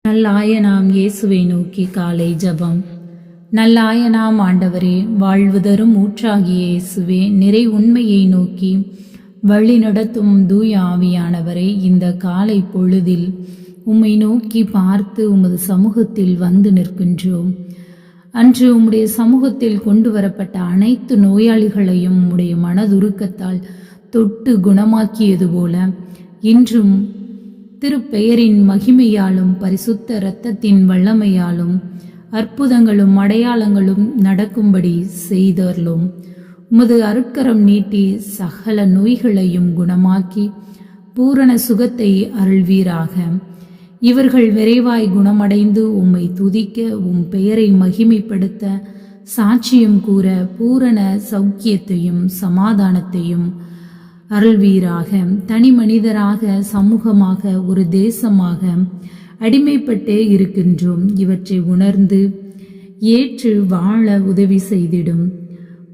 நல்லாயனாம் இயேசுவை நோக்கி காலை ஜபம். நல்லாயனாம் ஆண்டவரே, வாழ்வு தரும் ஊற்றாகிய இயேசுவே, நிறை உண்மையை நோக்கி வழி நடத்தும் தூய ஆவியானவரே, இந்த காலை பொழுதில் உம்மை நோக்கி பார்த்து உமது சமூகத்தில் வந்து நிற்கின்றோம். அன்று உம்முடைய சமூகத்தில் கொண்டு வரப்பட்ட அனைத்து நோயாளிகளையும் உம்முடைய மனதுருக்கத்தால் தொட்டு குணமாக்கியது போல இன்றும் திருப்பெயரின் மகிமையாலும் பரிசுத்த இரத்தத்தின் வல்லமையாலும் அற்புதங்களும் அடையாளங்களும் நடக்கும்படி செய்தருளும். உமது அருட்கரம் நீட்டி சகல நோய்களையும் குணமாக்கி பூரண சுகத்தை அருள்வீராக. இவர்கள் விரைவாய் குணமடைந்து உம்மை துதிக்க, உம் பெயரை மகிமைப்படுத்த, சாட்சியம் கூற பூரண சௌக்கியத்தையும் சமாதானத்தையும் அருள்வீராக. தனி மனிதராக, சமூகமாக, ஒரு தேசமாக அடிமைப்பட்டே இருக்கின்றோம். இவற்றை உணர்ந்து ஏற்று வாழ உதவி செய்திடும்.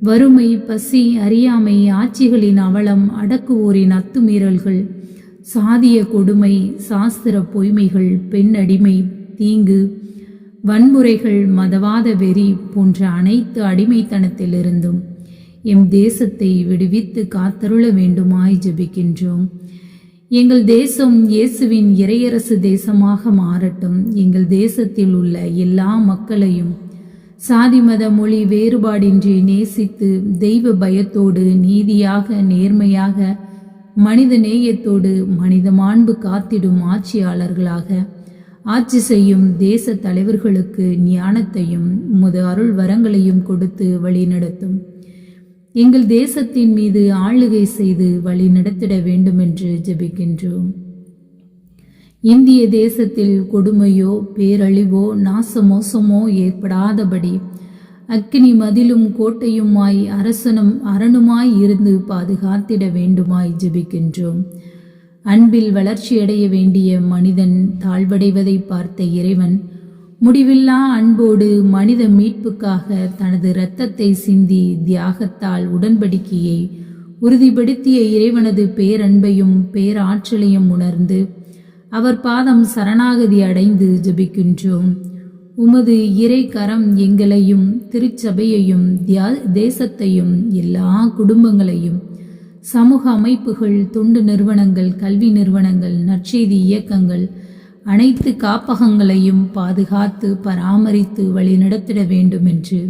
வறுமை, பசி, அறியாமை, ஆட்சிகளின் அவலம், அடக்குவோரின் அத்துமீறல்கள், சாதிய கொடுமை, சாஸ்திர பொய்மைகள், பெண் அடிமை, தீங்கு, வன்முறைகள், மதவாத வெறி போன்ற அனைத்து அடிமைத்தனத்திலிருந்தும் எம் தேசத்தை விடுவித்து காத்தருள வேண்டுமாய் ஜெபிக்கின்றோம். எங்கள் தேசம் இயேசுவின் இறையரசு தேசமாக மாறட்டும். எங்கள் தேசத்தில் உள்ள எல்லா மக்களையும் சாதி மத மொழி வேறுபாடின்றி நேசித்து தெய்வ பயத்தோடு நீதியாக, நேர்மையாக, மனித நேயத்தோடு மனித மாண்பு காத்திடும் ஆட்சியாளர்களாக ஆட்சி செய்யும் தேச தலைவர்களுக்கு ஞானத்தையும் உமது அருள் வரங்களையும் கொடுத்து வழிநடத்தும். எங்கள் தேசத்தின் மீது ஆளுகை செய்து வழி நடத்திட வேண்டும் என்று ஜெபிக்கின்றோம். இந்திய தேசத்தில் கொடுமையோ, பேரழிவோ, நாசமோசமோ ஏற்படாதபடி அக்கினி மதிலும் கோட்டையுமாய் அரணுமாய் இருந்து பாதுகாத்திட வேண்டுமாய் ஜெபிக்கின்றோம். அன்பில் வளர்ச்சியடைய வேண்டிய மனிதன் தாழ்வடைவதை பார்த்த இறைவன் முடிவில்லா அன்போடு மனித மீட்புக்காக தனது இரத்தத்தை சிந்தி தியாகத்தால் உடன்படிக்கையை உறுதிப்படுத்திய இறைவனது பேரன்பையும் பேராற்றலையும் உணர்ந்து அவர் பாதம் சரணாகதி அடைந்து ஜெபிக்கின்றோம். உமது இறை கரம் எங்களையும் திருச்சபையையும் தேசத்தையும் எல்லா குடும்பங்களையும் சமூக அமைப்புகள், தொண்டு நிறுவனங்கள், கல்வி நிறுவனங்கள், நற்செய்தி இயக்கங்கள், அனைத்து காப்பகங்களையும் பாதுகாத்து பராமரித்து வழிநடத்திட வேண்டும் என்று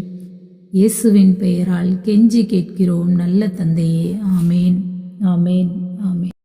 இயேசுவின் பெயரால் கெஞ்சி கேட்கிறோம் நல்ல தந்தையே. ஆமேன், ஆமேன், ஆமேன்.